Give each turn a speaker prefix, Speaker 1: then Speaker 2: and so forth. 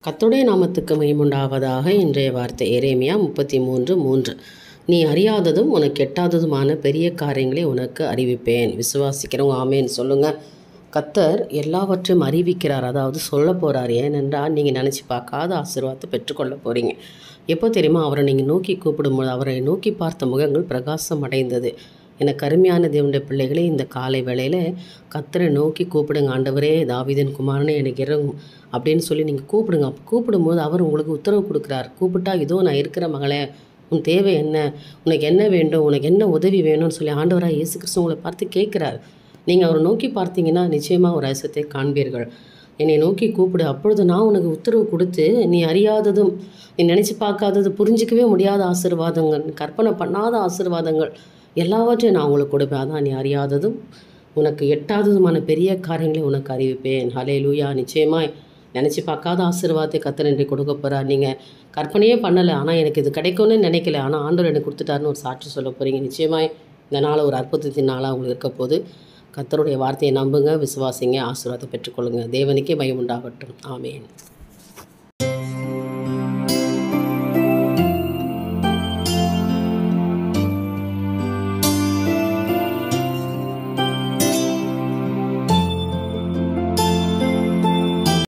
Speaker 1: கர்த்தருடைய நாமத்துக்கு மகிமையுண்டாவதாக. இன்றைய வார்த்தை எரேமியா 33:3. நீ அறியாததும் உனக்கு எட்டாததுமான பெரிய காரியங்களை உனக்கு அறிவிப்பேன். விசுவாசிக்கிறவங்க ஆமேன்னு சொல்லுங்கள். கர்த்தர் எல்லாவற்றையும் அறிவிக்கிறார், அதாவது சொல்ல போகிறார். ஏனென்றால் நீங்கள் நினச்சி பார்க்காத ஆசீர்வாதத்தை பெற்றுக்கொள்ள போகிறீங்க. எப்போ தெரியுமா? அவரை நீங்கள் நோக்கி கூப்பிடும்போது அவரை நோக்கி பார்த்த முகங்கள் பிரகாசம் அடைந்தது. எனக்கு அருமையான தேவனுடைய பிள்ளைகளே, இந்த காலை வேளையில் கர்த்தரை நோக்கி கூப்பிடுங்க. ஆண்டவரே, தாவீதின் குமாரனே எனக்கு இறங்கும் அப்படின்னு சொல்லி நீங்கள் கூப்பிடுங்க. அப்போ கூப்பிடும்போது அவர் உங்களுக்கு உத்தரவு கொடுக்குறார். கூப்பிட்டா, இதோ நான் இருக்கிற மகளே, உன் தேவை என்ன, உனக்கு என்ன வேண்டும், உனக்கு என்ன உதவி வேணும்னு சொல்லி ஆண்டவராக இயேசு கிறிஸ்து உங்களை பார்த்து கேட்குறார். நீங்கள் அவரை நோக்கி பார்த்தீங்கன்னா நிச்சயமாக ஒரு அதிசயத்தை காண்பீர்கள். என்னை நோக்கி கூப்பிடு, அப்பொழுது நான் உனக்கு உத்தரவு கொடுத்து நீ அறியாததும் நீ நினச்சி பார்க்காதது, புரிஞ்சிக்கவே முடியாத ஆசீர்வாதங்கள், கற்பனை பண்ணாத ஆசீர்வாதங்கள் எல்லாவற்றையும் நான் உங்களுக்கு கொடுப்பேன். அதான் நீ அறியாததும் உனக்கு எட்டாததுமான பெரிய காரியங்களை உனக்கு அறிவிப்பேன். ஹல்லேலூயா. நிச்சயமாக நினச்சி பார்க்காத ஆசீர்வாதத்தை கர்த்தர் இன்றைக்கு கொடுக்க போகிறார். நீங்கள் கற்பனையே பண்ணலை, ஆனால் எனக்கு இது கிடைக்கும்னு நினைக்கல, ஆனால் ஆண்டவர் எனக்கு கொடுத்துட்டாருன்னு ஒரு சாட்சி சொல்ல போகிறீங்க. நிச்சயமாக இந்த நாள் ஒரு அற்புதத்தின் நாளாக உங்களுக்கு இருக்க போது. கர்த்தருடைய வார்த்தையை நம்புங்க, விசுவாசிங்க, ஆசீர்வாதத்தை பெற்றுக்கொள்ளுங்க. தேவனுக்கே மகிமை உண்டாகட்டும். ஆமேன்.